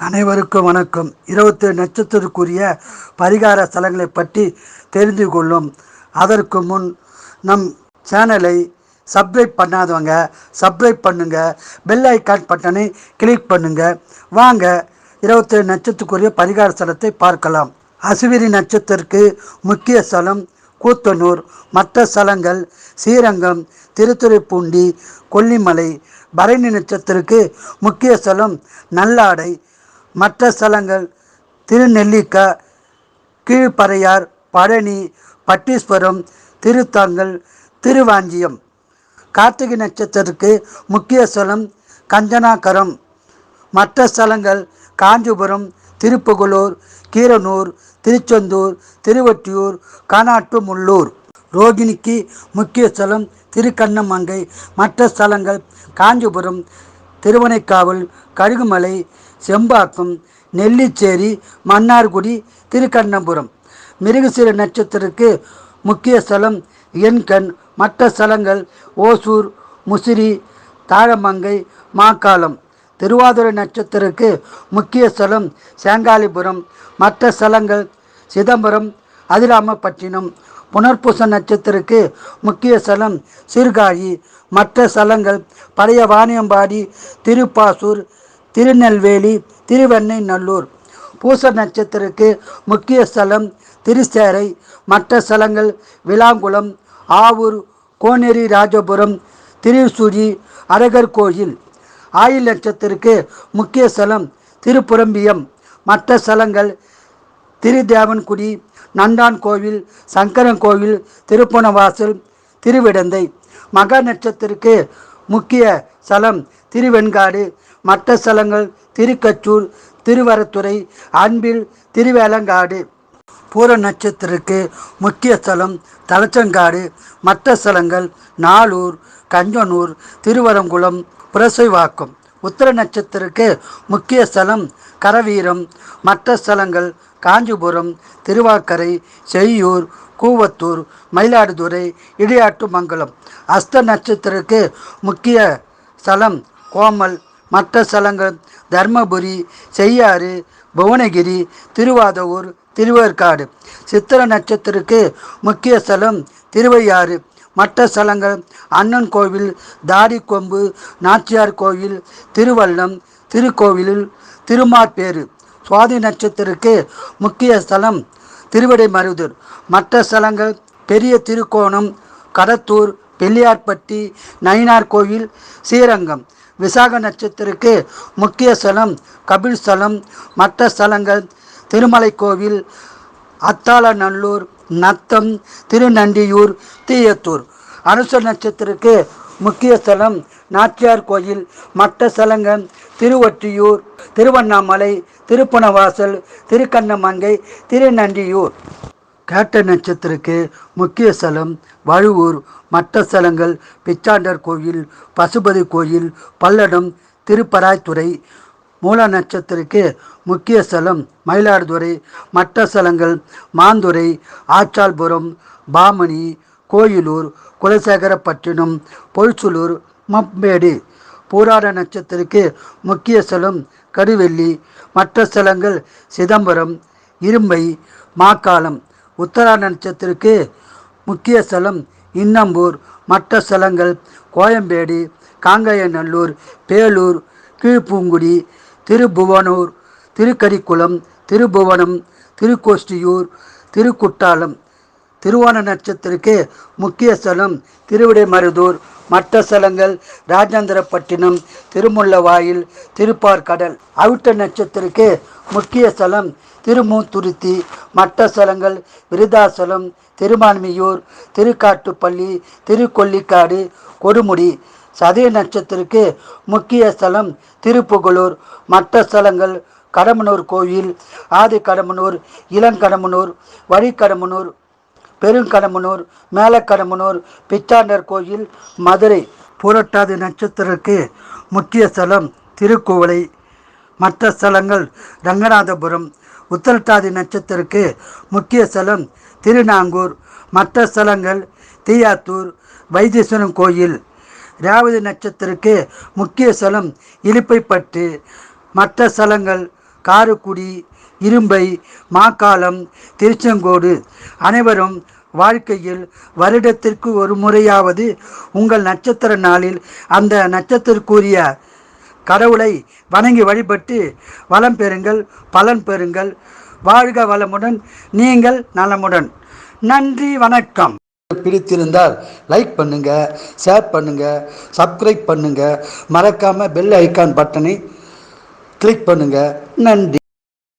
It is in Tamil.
அனைவருக்கும் வணக்கம். 27 நட்சத்திரத்துக்குரிய பரிகார ஸ்தலங்களை பற்றி தெரிந்து கொள்ளும். அதற்கு முன் நம் சேனலை சப்ஸ்கிரைப் பண்ணாதவங்க சப்ஸ்கிரைப் பண்ணுங்க, பெல் ஐக்கான் பட்டனை கிளிக் பண்ணுங்க. வாங்க 27 நட்சத்திரத்துக்குரிய பரிகார ஸ்தலத்தை பார்க்கலாம். அசுவினி நட்சத்திரத்துக்கு முக்கிய ஸ்தலம் கூத்தனூர். மற்ற ஸ்தலங்கள் ஸ்ரீரங்கம், திருத்துறைப்பூண்டி, கொல்லிமலை. பரணி நட்சத்திரத்துக்கு முக்கிய ஸ்தலம் நல்லாடை. மற்ற ஸ்தலங்கள் திருநெல்லிக்கா, கீழ்ப்பறையார், பழனி, பட்டீஸ்வரம், திருத்தாங்கல், திருவாஞ்சியம். கார்த்திகை நட்சத்திரத்துக்கு முக்கிய ஸ்தலம் கஞ்சனாகரம். மற்ற ஸ்தலங்கள் காஞ்சிபுரம், திருப்புகலூர், கீரனூர், திருச்செந்தூர், திருவொற்றியூர், கானாட்டுமுள்ளூர். ரோகிணிக்கு முக்கிய ஸ்தலம் திருக்கண்ணமங்கை. மற்ற ஸ்தலங்கள் காஞ்சிபுரம், திருவனைக்காவல், கழுகுமலை, செம்பாக்கம், நெல்லிச்சேரி, மன்னார்குடி, திருக்கண்ணபுரம். மிருகசீர நட்சத்திரத்துக்கு முக்கிய ஸ்தலம் எண்கண். மற்ற ஸ்தலங்கள் ஓசூர், முசிறி, தாழமங்கை, மாக்காளம். திருவாதிரை நட்சத்திரத்துக்கு முக்கிய ஸ்தலம் சேங்காலிபுரம். மற்ற ஸ்தலங்கள் சிதம்பரம், அதிராமப்பட்டினம். புனர்பூச நட்சத்திரத்துக்கு முக்கிய ஸ்தலம் சீர்காழி. மற்ற ஸ்தலங்கள் பழைய வாணியம்பாடி, திருப்பாசூர், திருநெல்வேலி, திருவெண்ணெய்நல்லூர். பூச நட்சத்திரத்துக்கு முக்கிய ஸ்தலம் திருச்சேரை. மற்ற ஸ்தலங்கள் விளாங்குளம், ஆவூர், கோனேரி ராஜபுரம், திருசூழி, அழகர் கோயில். ஆயில் நட்சத்திரத்துக்கு முக்கிய ஸ்தலம் திருப்புரம்பியம். மற்ற ஸ்தலங்கள் திருதேவன்குடி, நண்டான் கோவில், சங்கரன் கோவில், திருப்புணவாசல், திருவிடந்தை. மகா நட்சத்திரத்துக்கு முக்கிய ஸ்தலம் திருவெண்காடு. மற்ற ஸ்தலங்கள் திருக்கச்சூர், திருவரத்துறை, அன்பில், திருவேலங்காடு. பூர நட்சத்திரத்துக்கு முக்கிய ஸ்தலம் தலச்சங்காடு. மற்ற ஸ்தலங்கள் நாளூர், கஞ்சனூர், திருவரங்குளம், புரசைவாக்கம். உத்திர நட்சத்திரத்துக்கு முக்கிய ஸ்தலம் கரவீரம். மற்ற ஸ்தலங்கள் காஞ்சிபுரம், திருவாக்கரை, செய்யூர், கூவத்தூர், மயிலாடுதுறை, இடையாட்டுமங்கலம். அஸ்த நட்சத்திரத்துக்கு முக்கிய ஸ்தலம் கோமல். மற்ற ஸ்தலங்கள் தர்மபுரி, செய்யாறு, புவனகிரி, திருவாதவூர், திருவேற்காடு. சித்திர நட்சத்திரத்துக்கு முக்கிய ஸ்தலம் திருவையாறு. மற்ற ஸ்தலங்கள் அண்ணன் கோவில், தாடிக்கொம்பு, நாச்சியார் கோவில், திருவல்லம், திருக்கோவிலில், திருமாற்பேறு. சுவாதி நட்சத்திரத்துக்கு முக்கிய ஸ்தலம் திருவிடைமருதூர். மற்ற ஸ்தலங்கள் பெரிய திருக்கோணம், கடத்தூர், பிள்ளையார்பட்டி, நயினார் கோவில், ஸ்ரீரங்கம். விசாக நட்சத்திரத்துக்கு முக்கிய ஸ்தலம் கபில் ஸ்தலம். மற்ற ஸ்தலங்கள் திருமலை கோவில், அத்தாளநல்லூர், நத்தம், திருநண்டியூர், தீயத்தூர். அனுச நட்சத்திரத்துக்கு முக்கிய ஸ்தலம் நாச்சியார் கோயில். மற்ற ஸ்தலங்கள் திருவொற்றியூர், திருவண்ணாமலை, திருப்புணவாசல், திருக்கண்ணமங்கை, திருநண்டியூர். கேட்ட நட்சத்திரத்துக்கு முக்கிய ஸ்தலம் வழுவூர். மற்ற ஸ்தலங்கள் பிச்சாண்டர் கோயில், பசுபதி கோயில், பல்லடம், திருப்பராய்த்துறை. மூல நட்சத்திரத்துக்கு முக்கிய ஸ்தலம் மயிலாடுதுறை. மற்ற ஸ்தலங்கள் மாந்துறை, ஆச்சால்புரம், பாமணி, கோயிலூர், குலசேகரப்பட்டினம், பொய்சூலூர், மப்பேடு. பூராட நட்சத்திரத்துக்கு முக்கிய ஸ்தலம் கருவெள்ளி. மற்ற ஸ்தலங்கள் சிதம்பரம், இரும்பை, மாக்காளம். உத்தராட நட்சத்திரத்துக்கு முக்கிய ஸ்தலம் இன்னம்பூர். மற்ற ஸ்தலங்கள் கோயம்பேடு, காங்கயநல்லூர், பேலூர், கீழ்பூங்குடி, திருபுவனூர், திருக்கரிக்குளம், திருபுவனம், திருக்கோஷ்டியூர், திருக்குட்டாலம். திருவோண நட்சத்திரத்துக்கு முக்கிய ஸ்தலம் திருவிடைமருதூர். மற்ற ஸ்தலங்கள் ராஜேந்திரப்பட்டினம், திருமுல்லவாயில், திருப்பார்கடல். அவிட்ட நட்சத்திரத்துக்கு முக்கிய ஸ்தலம் திருமூத்துருத்தி. மற்ற ஸ்தலங்கள் விருதாசலம், திருமான்மியூர், திருக்காட்டுப்பள்ளி, திருக்கொல்லிக்காடு, கொடுமுடி. சதய நட்சத்திரத்துக்கு முக்கிய ஸ்தலம் திருப்புகலூர். மற்ற ஸ்தலங்கள் கடமனூர் கோயில், ஆதி கடமனூர், இளங்கடமனூர், வழிக்கடமனூர், பெருங்கடமனூர், மேலக்கடமனூர், பிச்சாண்டர் கோயில், மதுரை. புரட்டாதி நட்சத்திரத்துக்கு முக்கிய ஸ்தலம் திருக்குவளை. மற்ற ஸ்தலங்கள் ரங்கநாதபுரம். உத்திரட்டாதி நட்சத்திரத்துக்கு முக்கிய ஸ்தலம் திருநாங்கூர். மற்ற ஸ்தலங்கள் தீயாத்தூர், வைத்தீஸ்வரன் கோயில். ரேவதி நட்சத்திரத்துக்கு முக்கிய ஸ்தலம் இலுப்பைப்பட்டு. மற்ற ஸ்தலங்கள் காரைக்குடி, இரும்பை, மாக்காளம், திருச்செங்கோடு அனைவரும் வாழ்க்கையில் வருடத்திற்கு ஒரு முறையாவது உங்கள் நட்சத்திர நாளில் அந்த நட்சத்திற்குரிய கடவுளை வணங்கி வழிபட்டு வளம் பெறுங்கள், பலன் பெறுங்கள். வாழ்க வளமுடன், நீங்கள் நலமுடன். நன்றி, வணக்கம். பிடித்திருந்தால் லைக் பண்ணுங்க, ஷேர் பண்ணுங்க, சப்ஸ்கிரைப் பண்ணுங்க, மறக்காம பெல் ஐக்கான் பட்டனை கிளிக் பண்ணுங்க. நன்றி.